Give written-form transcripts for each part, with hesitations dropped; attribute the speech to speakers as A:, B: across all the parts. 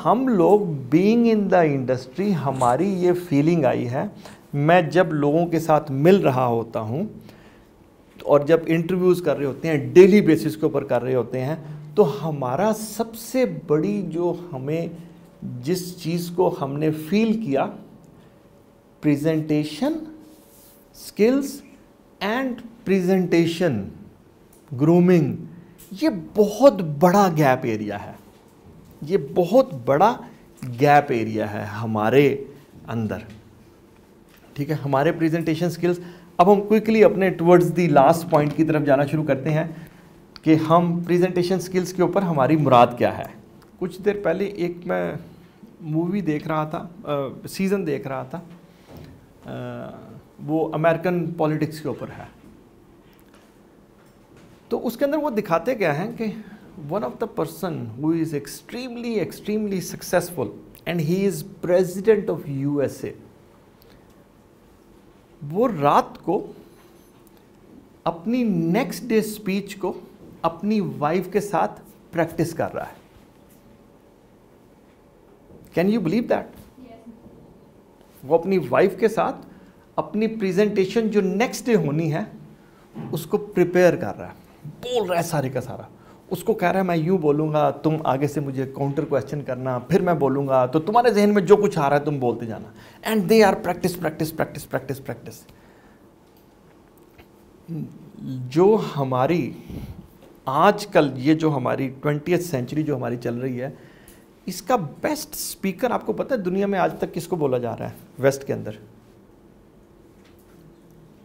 A: हम लोग being in the industry, हमारी ये फीलिंग आई है, मैं जब लोगों के साथ मिल रहा होता हूँ और जब इंटरव्यूज़ कर रहे होते हैं, डेली बेसिस के ऊपर कर रहे होते हैं, तो हमारा सबसे बड़ी जो हमें जिस चीज़ को हमने फील किया, presentation skills and presentation grooming, ये बहुत बड़ा गैप एरिया है। ये बहुत बड़ा गैप एरिया है हमारे अंदर, ठीक है, हमारे प्रेजेंटेशन स्किल्स। अब हम क्विकली अपने टुवर्ड्स दी लास्ट पॉइंट की तरफ जाना शुरू करते हैं कि हम प्रेजेंटेशन स्किल्स के ऊपर हमारी मुराद क्या है। कुछ देर पहले एक मैं मूवी देख रहा था, सीज़न देख रहा था, वो अमेरिकन पॉलिटिक्स के ऊपर है। तो उसके अंदर वो दिखाते क्या हैं कि one of the person who is extremely successful and he is president of USA, वो रात को अपनी नेक्स्ट डे स्पीच को अपनी वाइफ के साथ प्रैक्टिस कर रहा है। Can you believe that? वो अपनी वाइफ के साथ अपनी प्रेजेंटेशन जो नेक्स्ट डे होनी है उसको प्रिपेयर कर रहा है, बोल रहा है सारे का सारा। उसको कह रहा है मैं यूँ बोलूँगा, तुम आगे से मुझे काउंटर क्वेश्चन करना, फिर मैं बोलूँगा तो तुम्हारे जहन में जो कुछ आ रहा है तुम बोलते जाना। And they are practice practice practice practice practice. जो हमारी आजकल ये जो हमारी 20th सेंचुरी जो हमारी चल रही है, इसका बेस्ट स्पीकर आपको पता है दुनिया में आज तक किसको बोला जा रहा है वेस्ट के अंदर?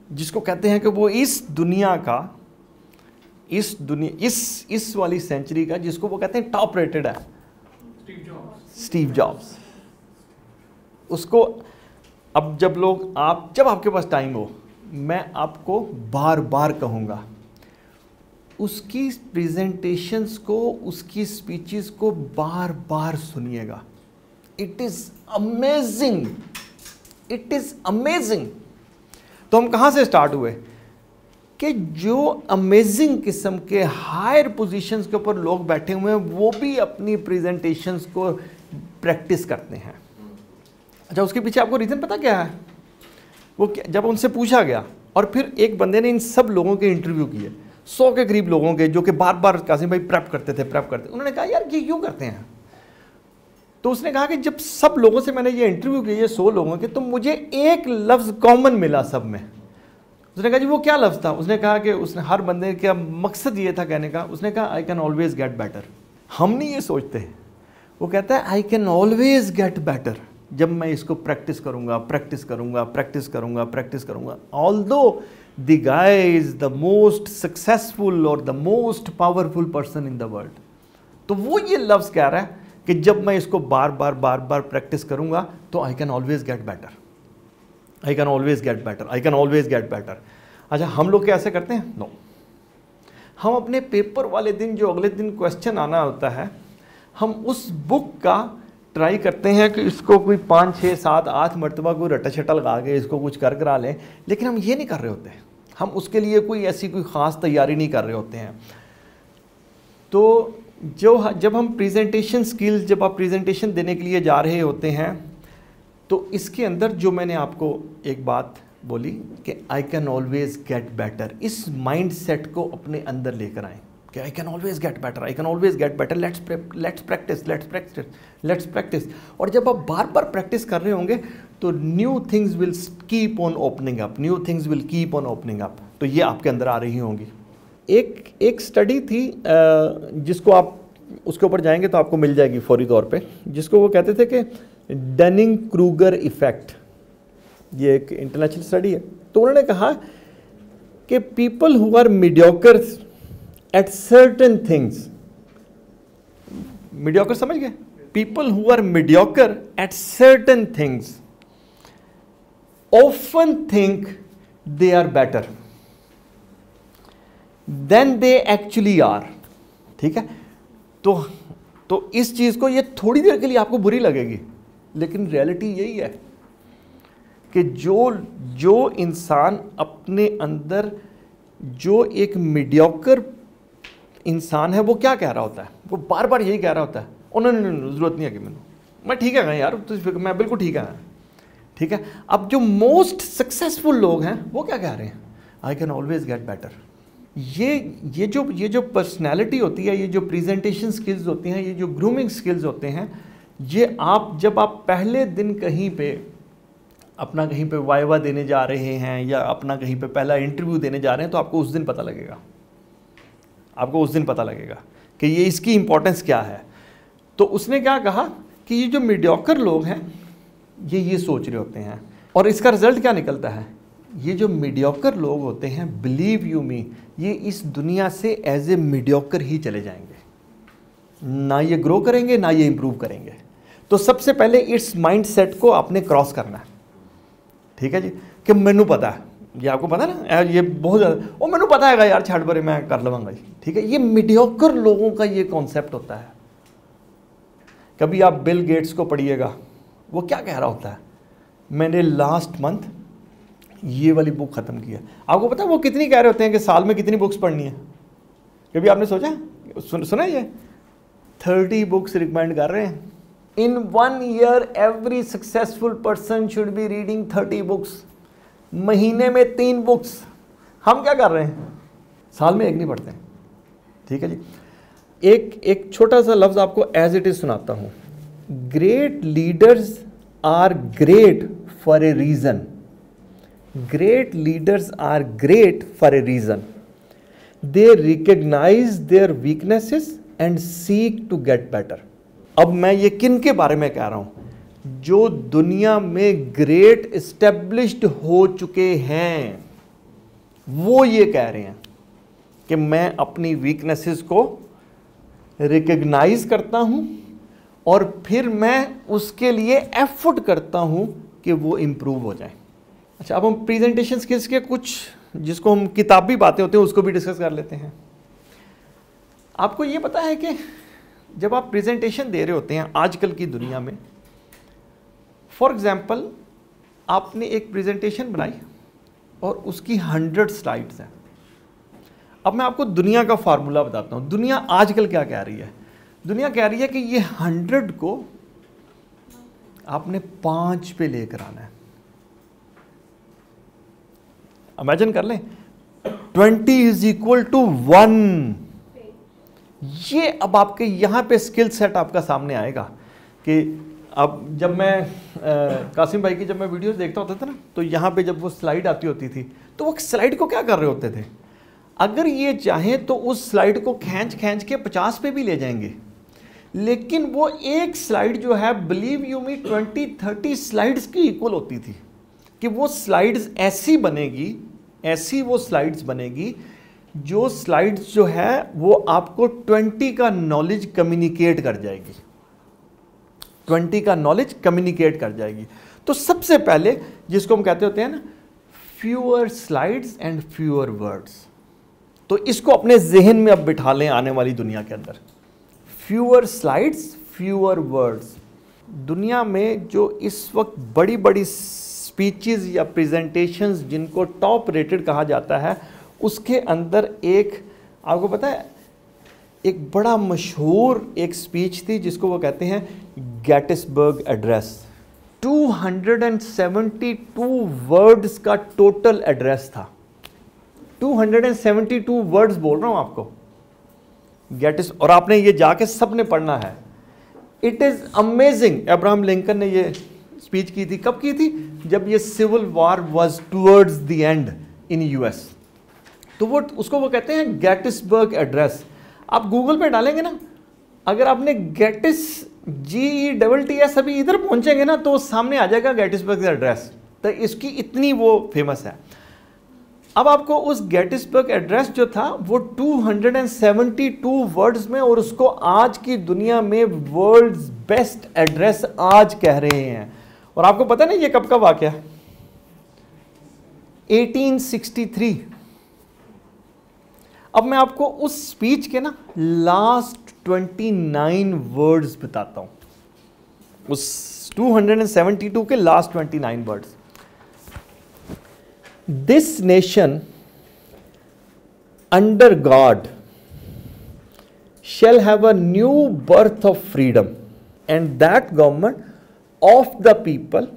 A: जिसको कहते हैं कि वो इस दुनिया का, इस वाली सेंचुरी का, जिसको वो कहते हैं टॉप रेटेड है, स्टीव जॉब्स। उसको अब जब आपके पास टाइम हो, मैं आपको बार बार कहूँगा उसकी प्रेजेंटेशंस को, उसकी स्पीचेस को बार बार सुनिएगा। It is amazing, it is amazing. तो हम कहाँ से स्टार्ट हुए कि जो अमेजिंग किस्म के हायर पोजीशंस के ऊपर लोग बैठे हुए हैं वो भी अपनी प्रेजेंटेशंस को प्रैक्टिस करते हैं। अच्छा, उसके पीछे आपको रीज़न पता क्या है? वो जब उनसे पूछा गया और फिर एक बंदे ने इन सब लोगों के इंटरव्यू किए, 100 के करीब लोगों के, जो कि बार बार कासिम भाई प्रैप करते। उन्होंने कहा यार ये क्यों करते हैं? तो उसने कहा कि जब सब लोगों से मैंने ये इंटरव्यू किए, 100 लोगों के, तो मुझे एक लफ्ज़ कॉमन मिला सब में। उसने कहा जी वो क्या लफ्ज़ था? उसने कहा कि उसने हर बंदे का मकसद ये था कहने का, उसने कहा I can always get better. हम नहीं ये सोचते हैं, वो कहता है I can always get better. जब मैं इसको प्रैक्टिस करूँगा, प्रैक्टिस करूँगा, प्रैक्टिस करूँगा, प्रैक्टिस करूँगा, although the guy is the most successful और the most powerful person in the world. तो वो ये लफ्ज़ कह रहा है कि जब मैं इसको बार बार प्रैक्टिस करूँगा तो I can always get better, I can always get better, I can always get better. अच्छा, हम लोग कैसे करते हैं? नो, हम अपने पेपर वाले दिन, जो अगले दिन क्वेश्चन आना होता है, हम उस बुक का ट्राई करते हैं कि इसको कोई 5, 6, 7, 8 मरतबा कोई रटा छटा लगा के इसको कुछ करा लें, लेकिन हम ये नहीं कर रहे होते। हम उसके लिए कोई ऐसी कोई ख़ास तैयारी नहीं कर रहे होते हैं। तो जब हम प्रेजेंटेशन स्किल्स, जब आप प्रेजेंटेशन देने के लिए जा रहे होते हैं, तो इसके अंदर जो मैंने आपको एक बात बोली कि I can always get better, इस माइंड सेट को अपने अंदर लेकर आएँ कि I can always get better, I can always get better, let's practice, let's practice, let's practice. और जब आप बार बार प्रैक्टिस कर रहे होंगे तो new things will keep on opening up, new things will keep on opening up. तो ये आपके अंदर आ रही होंगी। एक स्टडी थी जिसको आप उसके ऊपर जाएंगे तो आपको मिल जाएगी फौरी तौर पे, जिसको वो कहते थे कि डनिंग क्रूगर इफेक्ट। ये एक इंटरनेशनल स्टडी है। तो उन्होंने कहा कि people who are mediocre at certain things, mediocre समझ गए? People who are mediocre at certain things often think they are better than they actually are. ठीक है, तो इस चीज़ को, ये थोड़ी देर के लिए आपको बुरी लगेगी, लेकिन रियलिटी यही है कि जो इंसान अपने अंदर, जो एक मीडियोकर इंसान है, वो क्या कह रहा होता है? वो बार बार यही कह रहा होता है, उन्होंने ज़रूरत नहीं है कि मैंने, मैं ठीक है यार, तो मैं बिल्कुल ठीक है, ठीक है। अब जो मोस्ट सक्सेसफुल लोग हैं वो क्या कह रहे हैं, I can always get better. ये जो पर्सनैलिटी होती है, ये जो प्रेजेंटेशन स्किल्स होती हैं, ये जो ग्रूमिंग स्किल्स होते हैं, ये जब आप पहले दिन कहीं पे अपना कहीं पे वाइवा देने जा रहे हैं या अपना कहीं पे पहला इंटरव्यू देने जा रहे हैं, तो आपको उस दिन पता लगेगा, आपको उस दिन पता लगेगा कि ये इसकी इंपॉर्टेंस क्या है। तो उसने क्या कहा कि ये जो मीडियोकर लोग हैं ये सोच रहे होते हैं, और इसका रिजल्ट क्या निकलता है, ये जो मीडियोकर लोग होते हैं, बिलीव यू मी, ये इस दुनिया से एज ए मीडियोकर ही चले जाएंगे, ना ये ग्रो करेंगे ना ये इंप्रूव करेंगे। तो सबसे पहले इस माइंड सेट को आपने क्रॉस करना है, ठीक है जी, कि मैनू पता है, ये आपको पता है ना, ये बहुत ज़्यादा ओ मैनू पता है यार, छाड़ परे मैं कर लवांगा जी, ठीक है। ये मीडियोकर लोगों का ये कॉन्सेप्ट होता है। कभी आप बिल गेट्स को पढ़िएगा, वो क्या कह रहा होता है, मैंने लास्ट मंथ ये वाली बुक ख़त्म की है। आपको पता है वो कितनी कह रहे होते हैं कि साल में कितनी बुक्स पढ़नी है, कभी आपने सोचा, सुना ये 30 बुक्स रिकमेंड कर रहे हैं। इन 1 year every successful person should be reading 30 books, महीने में 3 बुक्स। हम क्या कर रहे हैं, साल में 1 नहीं पढ़ते हैं, ठीक है जी। एक छोटा सा लफ्ज़ आपको एज इट इज़ सुनाता हूँ। Great leaders are great for a reason, great leaders are great for a reason, they recognise their weaknesses and seek to get better. अब मैं ये किन के बारे में कह रहा हूँ, जो दुनिया में ग्रेट एस्टेब्लिश्ड हो चुके हैं, वो ये कह रहे हैं कि मैं अपनी वीकनेसेस को रिकग्नाइज करता हूं और फिर मैं उसके लिए एफर्ट करता हूं कि वो इम्प्रूव हो जाए। अच्छा, अब हम प्रेजेंटेशन स्किल्स के कुछ जिसको हम किताबी बातें होते हैं उसको भी डिस्कस कर लेते हैं। आपको ये पता है कि जब आप प्रेजेंटेशन दे रहे होते हैं आजकल की दुनिया में, फॉर एग्जाम्पल आपने एक प्रेजेंटेशन बनाई और उसकी 100 स्लाइड्स हैं। अब मैं आपको दुनिया का फार्मूला बताता हूँ। दुनिया आजकल क्या कह रही है, दुनिया कह रही है कि ये 100 को आपने 5 पे लेकर आना है। इमेजिन कर लें 20 = 1। ये अब आपके यहाँ पे स्किल सेट आपका सामने आएगा कि अब जब मैं कासिम भाई की जब मैं वीडियोस देखता होता था ना, तो यहाँ पे जब वो स्लाइड आती होती थी तो वो स्लाइड को क्या कर रहे होते थे, अगर ये चाहें तो उस स्लाइड को खींच के 50 पे भी ले जाएंगे, लेकिन वो एक स्लाइड जो है बिलीव यू मी 20-30 स्लाइड्स की इक्वल होती थी कि वो स्लाइड्स ऐसी बनेगी, ऐसी वो स्लाइड्स बनेगी जो स्लाइड्स जो है वो आपको 20 का नॉलेज कम्युनिकेट कर जाएगी, 20 का नॉलेज कम्युनिकेट कर जाएगी। तो सबसे पहले जिसको हम कहते होते हैं ना fewer slides and fewer words, तो इसको अपने जहन में अब बिठा लें आने वाली दुनिया के अंदर। Fewer slides fewer words. दुनिया में जो इस वक्त बड़ी बड़ी स्पीचेस या प्रेजेंटेशंस जिनको टॉप रेटेड कहा जाता है, उसके अंदर एक आपको पता है एक बड़ा मशहूर एक स्पीच थी जिसको वो कहते हैं गेटिसबर्ग एड्रेस। 272 वर्ड्स का टोटल एड्रेस था। 272 वर्ड्स बोल रहा हूं आपको गेटिस, और आपने ये जाके सबने पढ़ना है। It is amazing. Abraham Lincoln ने ये स्पीच की थी, कब की थी, जब ये civil war was towards the end in US. तो वो उसको वो कहते हैं गेटिसबर्ग एड्रेस। आप गूगल पे डालेंगे ना, अगर आपने गेटिस GETTS अभी इधर पहुंचेंगे ना तो सामने आ जाएगा गेटिसबर्ग एड्रेस। तो इसकी इतनी वो फेमस है। अब आपको उस गेटिसबर्ग एड्रेस जो था वो 272 वर्ड्स में, और उसको आज की दुनिया में वर्ल्ड्स बेस्ट एड्रेस आज कह रहे हैं। और आपको पता नहीं ये कब का वाकया, 1863। अब मैं आपको उस स्पीच के ना लास्ट 29 वर्ड्स बताता हूं, उस 272 के last 29 words. This nation under God shall have a new birth of freedom and that government of the people,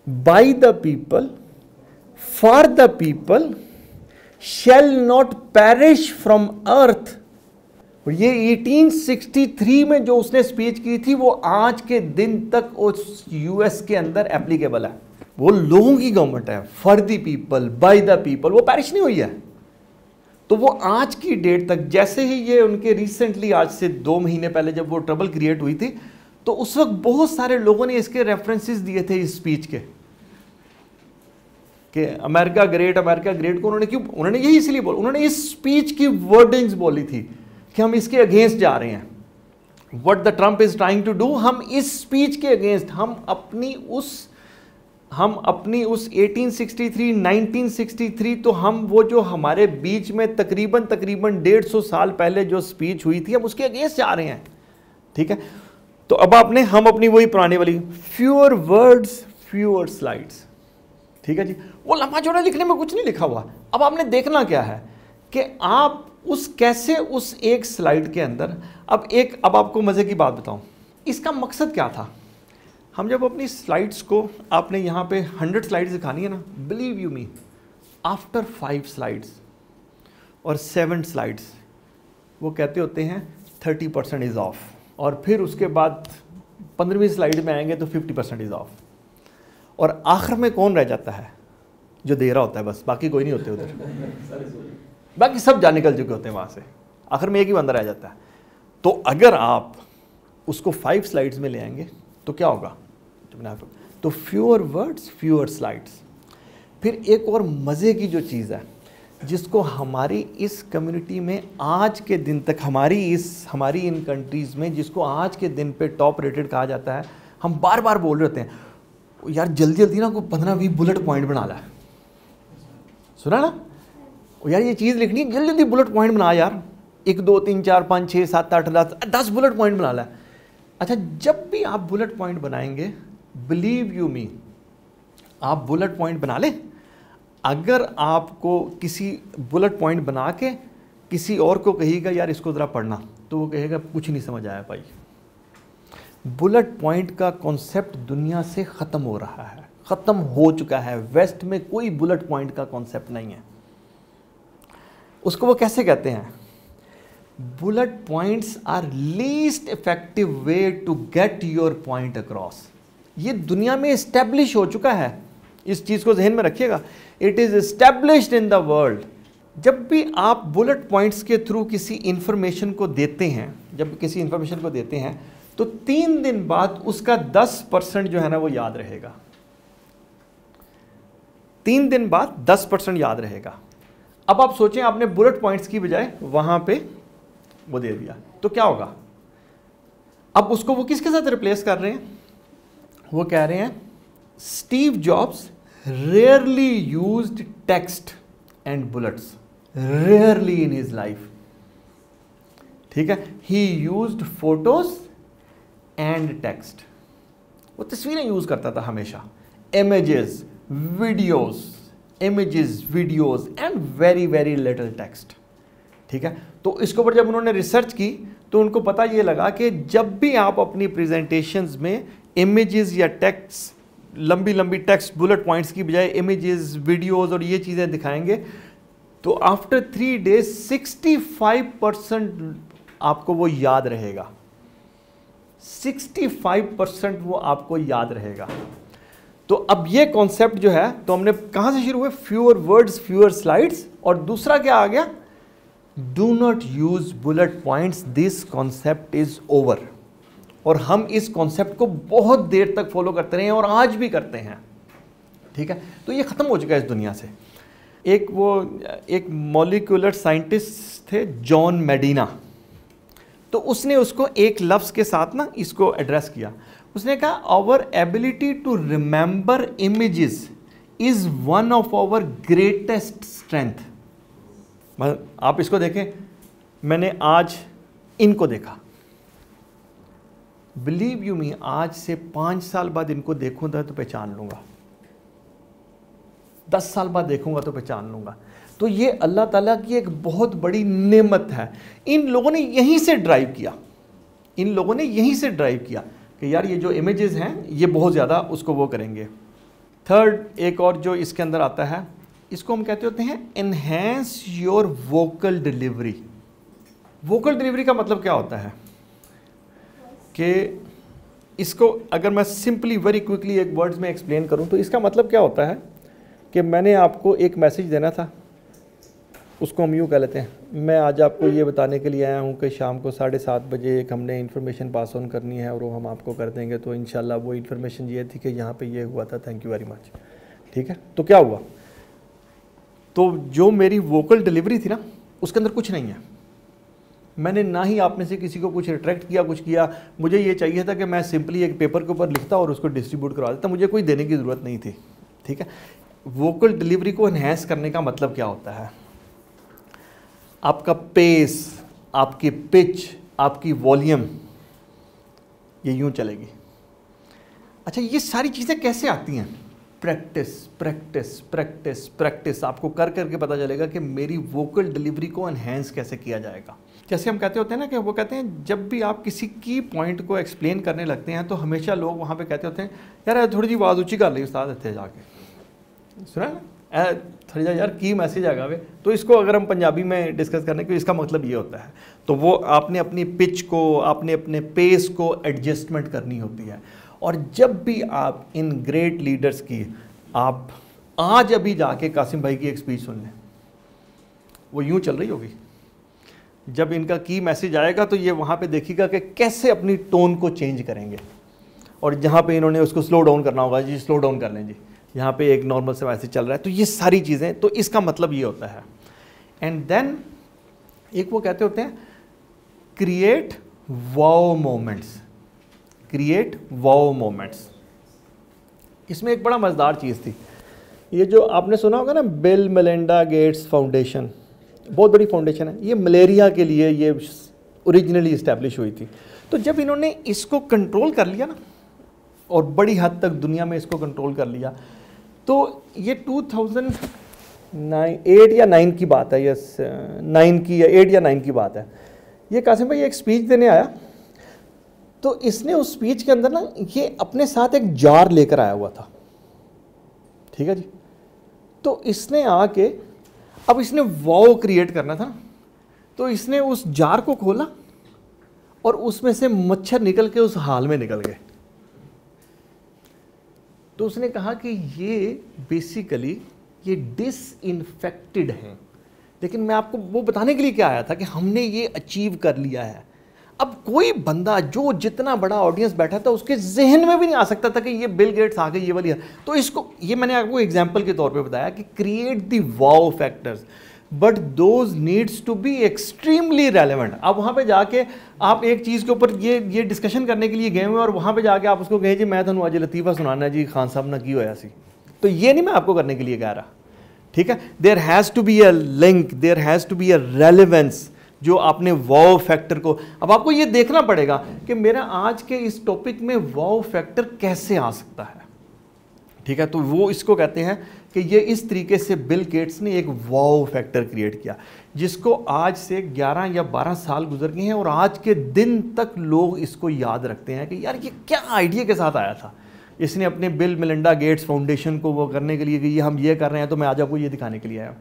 A: by the people, for the people, shall not perish from earth. और ये 1863 में जो उसने speech की थी वो आज के दिन तक उस यूएस के अंदर एप्लीकेबल है। वो लोगों की गवर्नमेंट है, for the people, by the people, वो पैरिश नहीं हुई है। तो वो आज की डेट तक, जैसे ही ये उनके रिसेंटली आज से 2 महीने पहले जब वो ट्रबल क्रिएट हुई थी, तो उस वक्त बहुत सारे लोगों ने इसके रेफरेंसेस दिए थे इस स्पीच के, कि अमेरिका ग्रेट को उन्होंने क्यों, उन्होंने यही इसलिए बोला, उन्होंने इस स्पीच की वर्डिंग्स बोली थी कि हम इसके अगेंस्ट जा रहे हैं, what the Trump is trying to do, हम इस स्पीच के अगेंस्ट, हम अपनी उस 1863 1963, तो हम वो जो हमारे बीच में तकरीबन 150 साल पहले जो स्पीच हुई थी, हम उसके अगेंस्ट जा रहे हैं। ठीक है, तो अब हम अपनी वही पुरानी वाली फ्यूअर वर्ड्स फ्यूअर स्लाइड्स। ठीक है जी, वो लंबा चौड़ा लिखने में कुछ नहीं लिखा हुआ। अब आपने देखना क्या है कि आप कैसे उस एक स्लाइड के अंदर, अब आपको मजे की बात बताऊं, इसका मकसद क्या था। हम जब अपनी स्लाइड्स को, आपने यहाँ पे 100 स्लाइड्स दिखानी है ना, believe you me, after 5 slides और 7 स्लाइड्स वो कहते होते हैं 30% इज़ ऑफ, और फिर उसके बाद 15वीं स्लाइड में आएंगे तो 50% इज़ ऑफ, और आखिर में कौन रह जाता है, जो दे रहा होता है बस, बाकी कोई नहीं होते उधर, बाकी सब जा निकल चुके होते हैं वहाँ से, आखिर में एक ही बंदा रह जाता है। तो अगर आप उसको 5 स्लाइड्स में ले आएंगे तो क्या होगा, तो फ्यूअर वर्ड्स फ्यूअर स्लाइड्स। फिर एक और मज़े की जो चीज़ है जिसको हमारी इस कम्युनिटी में आज के दिन तक, हमारी इन कंट्रीज़ में जिसको आज के दिन पे टॉप रेटेड कहा जाता है, हम बार बार बोल रहे होते हैं यार जल्दी जल्दी ना कोई 15-20 बुलेट पॉइंट बना ला, सुना ना यार, ये चीज़ लिखनी है, जल्दी जल्दी बुलेट पॉइंट बना यार, 1 2 3 4 5 6 7 8 10 बुलेट पॉइंट बना ला। अच्छा, जब भी आप बुलेट पॉइंट बनाएंगे, बिलीव यू मी, आप बुलेट पॉइंट बना लें, अगर आपको किसी बुलेट पॉइंट बना के किसी और को कहिएगा यार इसको ज़रा पढ़ना, तो वो कहेगा कुछ नहीं समझ आया भाई। बुलेट पॉइंट का कॉन्सेप्ट दुनिया से ख़त्म हो रहा है, ख़त्म हो चुका है। वेस्ट में कोई बुलेट पॉइंट का कॉन्सेप्ट नहीं है। उसको वो कैसे कहते हैं, bullet points are least effective way to get your point across. ये दुनिया में इस्टेब्लिश हो चुका है, इस चीज़ को जहन में रखिएगा, it is established in the world. जब भी आप बुलेट पॉइंट्स के थ्रू किसी इंफॉर्मेशन को देते हैं, तो 3 दिन बाद उसका 10% जो है ना वो याद रहेगा। 3 दिन बाद 10% याद रहेगा। अब आप सोचें, आपने बुलेट पॉइंट्स की बजाय वहां पे वो दे दिया तो क्या होगा। अब उसको वो किसके साथ रिप्लेस कर रहे हैं, वो कह रहे हैं Steve jobs rarely used text and bullets, rarely in his life. ठीक है, ही यूज्ड फोटोज एंड टेक्स्ट, वो तस्वीरें यूज करता था हमेशा, images videos and very very little text. ठीक है, तो इसके ऊपर जब उन्होंने रिसर्च की तो उनको पता ये लगा कि जब भी आप अपनी प्रेजेंटेशंस में इमेजेस या टेक्स्ट, लंबी लंबी टेक्स्ट बुलेट पॉइंट्स की बजाय इमेजेस, वीडियोस और ये चीज़ें दिखाएंगे, तो आफ्टर 3 डेज 65% आपको वो याद रहेगा। 65% वो आपको याद रहेगा। तो अब ये कॉन्सेप्ट जो है, तो हमने कहां से शुरू हुए, फ्यूअर वर्ड्स फ्यूअर स्लाइड्स, और दूसरा क्या आ गया, do not use bullet points, this concept is over. और हम इस कॉन्सेप्ट को बहुत देर तक फॉलो करते रहे हैं और आज भी करते हैं। ठीक है, तो ये खत्म हो चुका है इस दुनिया से। एक मॉलिक्यूलर साइंटिस्ट थे जॉन मेडिना, तो उसने उसको एक लफ्ज़ के साथ ना इसको एड्रेस किया। उसने कहा our ability to remember images is one of our greatest strength. आप इसको देखें, मैंने आज इनको देखा, बिलीव यू मी, आज से 5 साल बाद इनको देखूंगा तो पहचान लूंगा, 10 साल बाद देखूंगा तो पहचान लूंगा। तो ये अल्लाह ताला की एक बहुत बड़ी नेमत है। इन लोगों ने यहीं से ड्राइव किया कि कि यार ये जो इमेजेस हैं ये बहुत ज़्यादा उसको वो करेंगे। थर्ड एक और जो इसके अंदर आता है, इसको हम कहते होते हैं enhance your vocal delivery. Vocal delivery का मतलब क्या होता है कि इसको अगर मैं सिंपली वेरी क्विकली एक वर्ड्स में एक्सप्लेन करूं तो इसका मतलब क्या होता है कि मैंने आपको एक मैसेज देना था, उसको हम यूँ कह लेते हैं, मैं आज आपको ये बताने के लिए आया हूँ कि शाम को 7:30 बजे एक हमने इन्फॉर्मेशन पास ऑन करनी है और वो हम आपको कर देंगे। तो इंशाल्लाह वो इन्फॉर्मेशन ये थी कि यहाँ पे ये हुआ था, थैंक यू वेरी मच। ठीक है, तो क्या हुआ, तो जो मेरी वोकल डिलीवरी थी ना उसके अंदर कुछ नहीं है। मैंने ना ही आप में से किसी को कुछ रिट्रैक्ट किया, कुछ किया। मुझे ये चाहिए था कि मैं सिंपली एक पेपर के ऊपर लिखता और उसको डिस्ट्रीब्यूट करवा देता, मुझे कोई देने की ज़रूरत नहीं थी। ठीक है, वोकल डिलीवरी को एनहेंस करने का मतलब क्या होता है, आपका पेस, आपकी पिच, आपकी वॉल्यूम, ये यूं चलेगी। अच्छा, ये सारी चीज़ें कैसे आती हैं? Practice practice practice practice. आपको कर करके पता चलेगा कि मेरी वोकल डिलीवरी को एनहेंस कैसे किया जाएगा। जैसे हम कहते होते हैं ना कि वो कहते हैं जब भी आप किसी की पॉइंट को एक्सप्लेन करने लगते हैं तो हमेशा लोग वहाँ पे कहते होते हैं यार थोड़ी जी आवाज़ ऊँची कर ली उस्ताद, इतने जाके सुना ना थोड़ी यार की मैसेज आएगा वे। तो इसको अगर हम पंजाबी में डिस्कस करने के, इसका मतलब ये होता है, तो वो आपने अपनी पिच को, आपने अपने पेस को एडजस्टमेंट करनी होती है। और जब भी आप इन ग्रेट लीडर्स की, आप आज अभी जाके कासिम भाई की एक स्पीच सुन लें, वो यूं चल रही होगी। जब इनका की मैसेज आएगा तो ये वहाँ पे देखिएगा कि कैसे अपनी टोन को चेंज करेंगे। और जहाँ पे इन्होंने उसको स्लो डाउन करना होगा, जी स्लो डाउन कर लें जी, यहाँ पे एक नॉर्मल से मैसेज चल रहा है। तो ये सारी चीज़ें, तो इसका मतलब ये होता है। एंड देन एक वो कहते होते हैं create wow moments, create wow moments. इसमें एक बड़ा मज़ेदार चीज़ थी, ये जो आपने सुना होगा ना बिल मेलिंडा गेट्स फाउंडेशन, बहुत बड़ी फाउंडेशन है, ये मलेरिया के लिए ये ओरिजिनली इस्टेब्लिश हुई थी। तो जब इन्होंने इसको कंट्रोल कर लिया ना, और बड़ी हद तक दुनिया में इसको कंट्रोल कर लिया, तो ये 2008 या 9 की बात है, यस 9 की या 8 या 9 की बात है। ये कासिम भाई एक स्पीच देने आया, तो इसने उस स्पीच के अंदर ना ये अपने साथ एक जार लेकर आया हुआ था। ठीक है जी, तो इसने आके, अब इसने वाओ क्रिएट करना था, तो इसने उस जार को खोला और उसमें से मच्छर निकल के उस हाल में निकल गए। तो उसने कहा कि ये बेसिकली ये डिसइंफेक्टेड हैं, लेकिन मैं आपको वो बताने के लिए क्या आया था कि हमने ये अचीव कर लिया है। अब कोई बंदा जो जितना बड़ा ऑडियंस बैठा था उसके जहन में भी नहीं आ सकता था कि ये बिल गेट्स आ गए ये वाली है। तो इसको, ये मैंने आपको एग्जांपल के तौर पे बताया कि create the wow factors, but those needs to be extremely relevant. अब वहाँ पे जाके आप एक चीज़ के ऊपर ये डिस्कशन करने के लिए गए हुए और वहाँ पे जाके आप उसको कहें जी मैं थानू आज लतीफ़ा सुनाना जी खान साहब ना की होया सी, तो ये नहीं मैं आपको करने के लिए कह रहा। ठीक है, there has to be a link, there has to be a relevance, जो आपने वाओ फैक्टर को, अब आपको ये देखना पड़ेगा कि मेरा आज के इस टॉपिक में वाओ फैक्टर कैसे आ सकता है। ठीक है, तो वो इसको कहते हैं कि ये इस तरीके से बिल गेट्स ने एक वाओ फैक्टर क्रिएट किया, जिसको आज से 11 या 12 साल गुजर गए हैं और आज के दिन तक लोग इसको याद रखते हैं कि यार ये क्या आइडिया के साथ आया था। इसने अपने बिल मेलिंडा गेट्स फाउंडेशन को वो करने के लिए कि ये हम ये कर रहे हैं, तो मैं आज आपको ये दिखाने के लिए आया।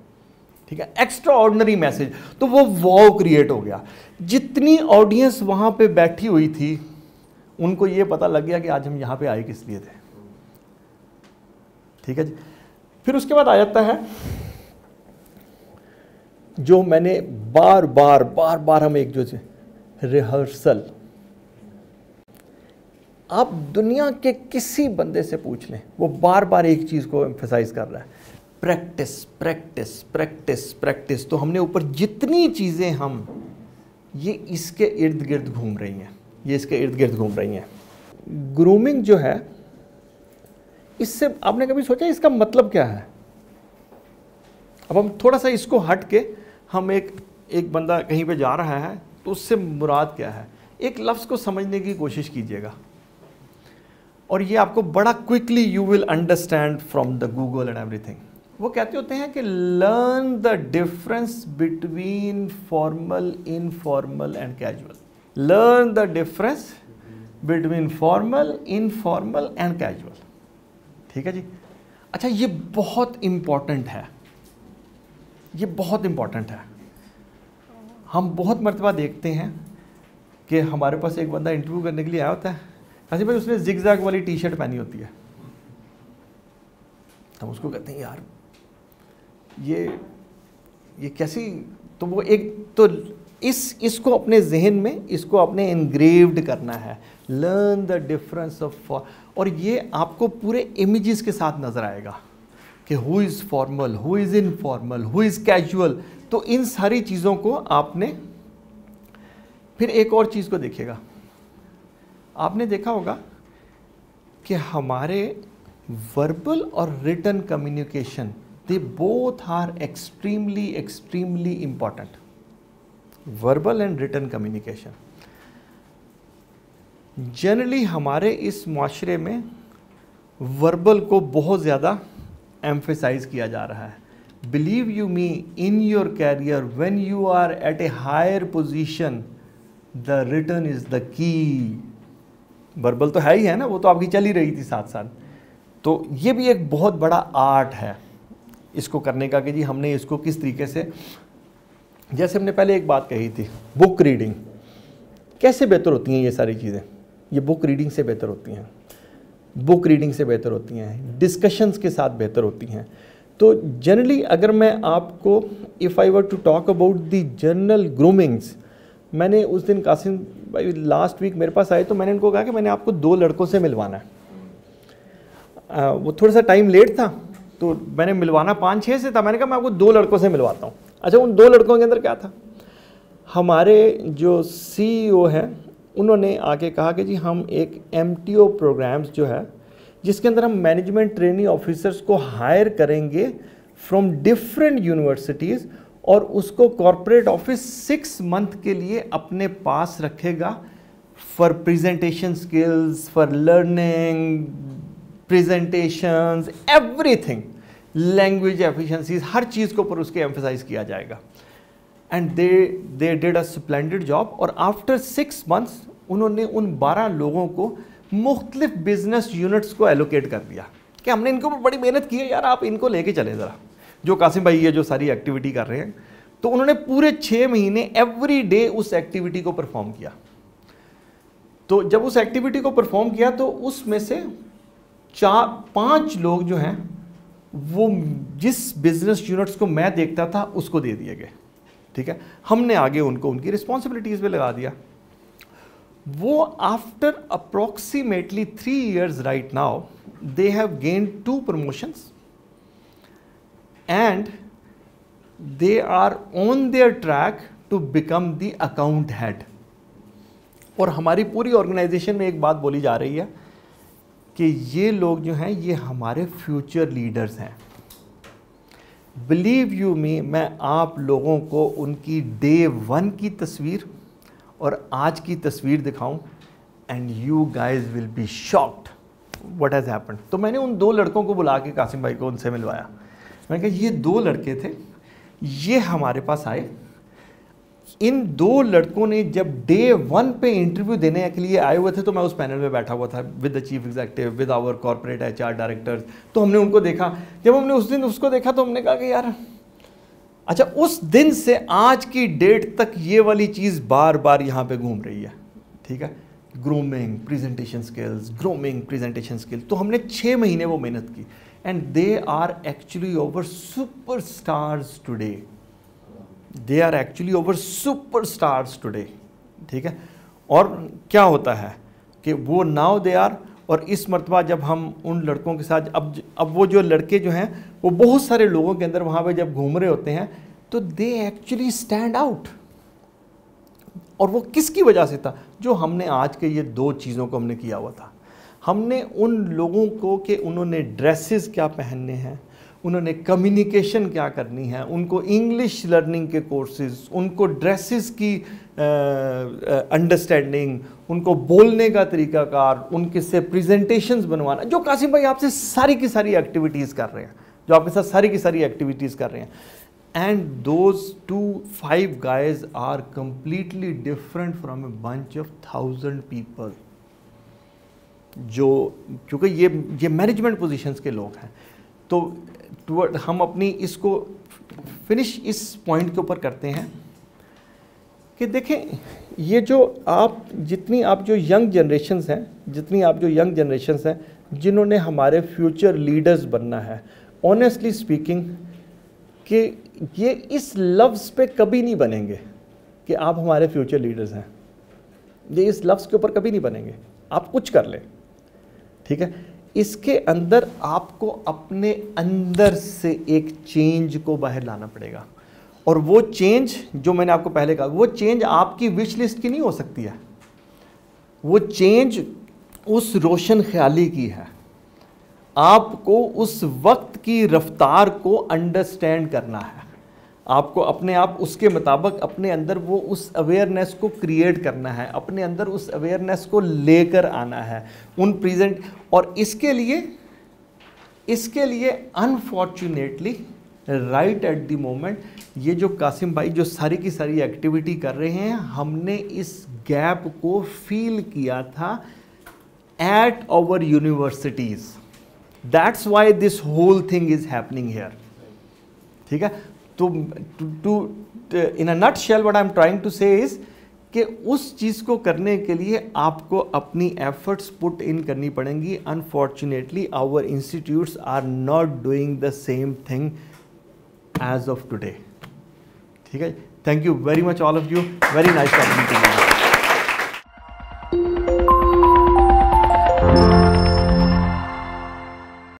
A: ठीक है, एक्स्ट्रा ऑर्डिनरी मैसेज, तो वो वाओ क्रिएट हो गया। जितनी ऑडियंस वहाँ पे बैठी हुई थी उनको ये पता लग गया कि आज हम यहाँ पे आए किस लिए थे। ठीक है जी, फिर उसके बाद आ जाता है जो मैंने बार बार हम एक जो रिहर्सल, आप दुनिया के किसी बंदे से पूछ लें, वो बार बार एक चीज़ को एम्फसाइज कर रहा है, प्रैक्टिस प्रैक्टिस प्रैक्टिस प्रैक्टिस। तो हमने ऊपर जितनी चीज़ें हम ये इसके इर्द गिर्द घूम रही हैं, ये इसके इर्द गिर्द घूम रही हैं। ग्रूमिंग जो है, इससे आपने कभी सोचा इसका मतलब क्या है? अब हम थोड़ा सा इसको हट के, हम एक बंदा कहीं पे जा रहा है तो उससे मुराद क्या है, एक लफ्ज़ को समझने की कोशिश कीजिएगा और ये आपको बड़ा quickly you will understand from the Google and everything. वो कहते होते हैं कि learn the difference between formal, informal and casual. Learn the difference between formal, informal and casual. ठीक है जी। अच्छा, ये बहुत इंपॉर्टेंट है, ये बहुत इंपॉर्टेंट है। हम बहुत मर्तबा देखते हैं कि हमारे पास एक बंदा इंटरव्यू करने के लिए आया होता है, ऐसे भाई उसने जिगजैग वाली टी शर्ट पहनी होती है, हम उसको कहते हैं यार ये कैसी, तो वो एक तो इसको अपने जहन में इसको अपने एनग्रेव्ड करना है, लर्न द डिफरेंस ऑफ, और ये आपको पूरे इमेजेस के साथ नजर आएगा कि who is formal, who is informal, who is casual. तो इन सारी चीज़ों को आपने, फिर एक और चीज़ को देखिएगा, आपने देखा होगा कि हमारे वर्बल और written communication, they both are extremely important, verbal and written communication. Generally हमारे इस माशरे में वर्बल को बहुत ज़्यादा एम्फेसाइज किया जा रहा है। Believe you me, in your career when you are at a higher position, the written is the key. Verbal तो है ही है ना, वो तो आपकी चल ही रही थी साथ साथ। तो ये भी एक बहुत बड़ा आर्ट है इसको करने का कि जी हमने इसको किस तरीके से, जैसे हमने पहले एक बात कही थी, बुक रीडिंग कैसे बेहतर होती हैं ये सारी चीज़ें, ये बुक रीडिंग से बेहतर होती हैं, बुक रीडिंग से बेहतर होती हैं, डिस्कशंस के साथ बेहतर होती हैं। तो जनरली अगर मैं आपको, if I were to talk about the general groomings, मैंने उस दिन कासिम भाई लास्ट वीक मेरे पास आए तो मैंने इनको कहा कि मैंने आपको 2 लड़कों से मिलवाना है। वो थोड़ा सा टाइम लेट था तो मैंने मिलवाना 5-6 से था, मैंने कहा मैं आपको 2 लड़कों से मिलवाता हूँ। अच्छा, उन 2 लड़कों के अंदर क्या था, हमारे जो CEO हैं उन्होंने आके कहा कि जी हम एक MTO प्रोग्राम्स जो है जिसके अंदर हम मैनेजमेंट ट्रेनिंग ऑफिसर्स को हायर करेंगे फ्रॉम डिफरेंट यूनिवर्सिटीज़, और उसको कॉरपोरेट ऑफिस 6 मंथ के लिए अपने पास रखेगा for presentation skills, for learning, presentations, everything, language efficiencies, हर चीज़ के ऊपर उसके एम्फसाइज किया जाएगा। And they did a splendid job. और आफ्टर 6 मंथ्स उन्होंने उन 12 लोगों को मुख्तलिफ बिजनेस यूनिट्स को एलोकेट कर दिया कि हमने इनको बड़ी मेहनत की है यार, आप इनको लेके चले ज़रा, जो कासिम भाई ये जो सारी एक्टिविटी कर रहे हैं। तो उन्होंने पूरे 6 महीने एवरी डे उस एक्टिविटी को परफॉर्म किया। तो जब उस एक्टिविटी को परफॉर्म किया तो उसमें से 4-5 लोग जो हैं वो जिस बिजनेस यूनिट्स को मैं देखता था उसको दे दिए गए। ठीक है, हमने आगे उनको उनकी रिस्पॉन्सिबिलिटीज़ पे लगा दिया। वो after approximately 3 years right now they have gained 2 promotions and they are on their track to become the account head। और हमारी पूरी ऑर्गेनाइजेशन में एक बात बोली जा रही है कि ये लोग जो हैं ये हमारे फ्यूचर लीडर्स हैं। बिलीव यू मी, मैं आप लोगों को उनकी डे 1 की तस्वीर और आज की तस्वीर दिखाऊं and you guys will be shocked what has happened. तो मैंने उन 2 लड़कों को बुला के कासिम भाई को उनसे मिलवाया। मैंने कहा ये 2 लड़के थे, ये हमारे पास आए। इन 2 लड़कों ने जब डे 1 पे इंटरव्यू देने के लिए आए हुए थे तो मैं उस पैनल में बैठा हुआ था with the chief executive, with our corporate HR directors. तो हमने उनको देखा, जब हमने उस दिन उसको देखा तो हमने कहा कि यार अच्छा, उस दिन से आज की डेट तक ये वाली चीज़ बार बार यहाँ पे घूम रही है। ठीक है, grooming, presentation skills, grooming, presentation skills. तो हमने 6 महीने वो मेहनत की and they are actually over superstars today. They are actually over superstars today. ठीक है, और क्या होता है कि वो नाउ दे आर, और इस मरतबा जब हम उन लड़कों के साथ अब वो जो लड़के जो हैं वो बहुत सारे लोगों के अंदर वहाँ पे जब घूम रहे होते हैं तो दे एक्चुअली स्टैंड आउट। और वो किसकी वजह से था? जो हमने आज के ये 2 चीज़ों को हमने किया हुआ था। हमने उन लोगों को कि उन्होंने ड्रेसेस क्या पहनने हैं, उन्होंने कम्युनिकेशन क्या करनी है, उनको इंग्लिश लर्निंग के कोर्सेज, उनको ड्रेसेस की अंडरस्टैंडिंग, उनको बोलने का तरीकाकार, उनके से प्रेजेंटेशंस बनवाना, जो कासिम भाई आपसे सारी की सारी एक्टिविटीज़ कर रहे हैं, जो आपके साथ सारी की सारी एक्टिविटीज़ कर रहे हैं। And those 2-5 guys are completely different from a bunch of 1000 people। जो क्योंकि ये मैनेजमेंट पोजीशंस के लोग हैं, तो हम अपनी इसको फिनिश इस पॉइंट के ऊपर करते हैं कि देखें ये जो जितनी आप जो यंग जनरेशन्स हैं जिन्होंने हमारे फ्यूचर लीडर्स बनना है, ऑनेस्टली स्पीकिंग कि ये इस लफ्ज़ पे कभी नहीं बनेंगे कि आप हमारे फ्यूचर लीडर्स हैं, ये इस लफ्ज़ के ऊपर कभी नहीं बनेंगे। आप कुछ कर लें, ठीक है, इसके अंदर आपको अपने अंदर से एक चेंज को बाहर लाना पड़ेगा। और वो चेंज जो मैंने आपको पहले कहा, वो चेंज आपकी विश लिस्ट की नहीं हो सकती है, वो चेंज उस रोशन ख्याली की है। आपको उस वक्त की रफ्तार को अंडरस्टैंड करना है, आपको अपने आप उसके मुताबिक अपने अंदर वो उस अवेयरनेस को क्रिएट करना है, अपने अंदर उस अवेयरनेस को लेकर आना है उन प्रेजेंट। और इसके लिए unfortunately right at the moment ये जो कासिम भाई जो सारी की सारी एक्टिविटी कर रहे हैं, हमने इस गैप को फील किया था at our universities. That's why this whole thing is happening here, ठीक है। तो in a nutshell what I am trying to say is कि उस चीज़ को करने के लिए आपको अपनी एफर्ट्स पुट इन करनी पड़ेंगी। Unfortunately our institutes are not doing the same thing as of today, ठीक है। Thank you very much all of you, very nice talking to you.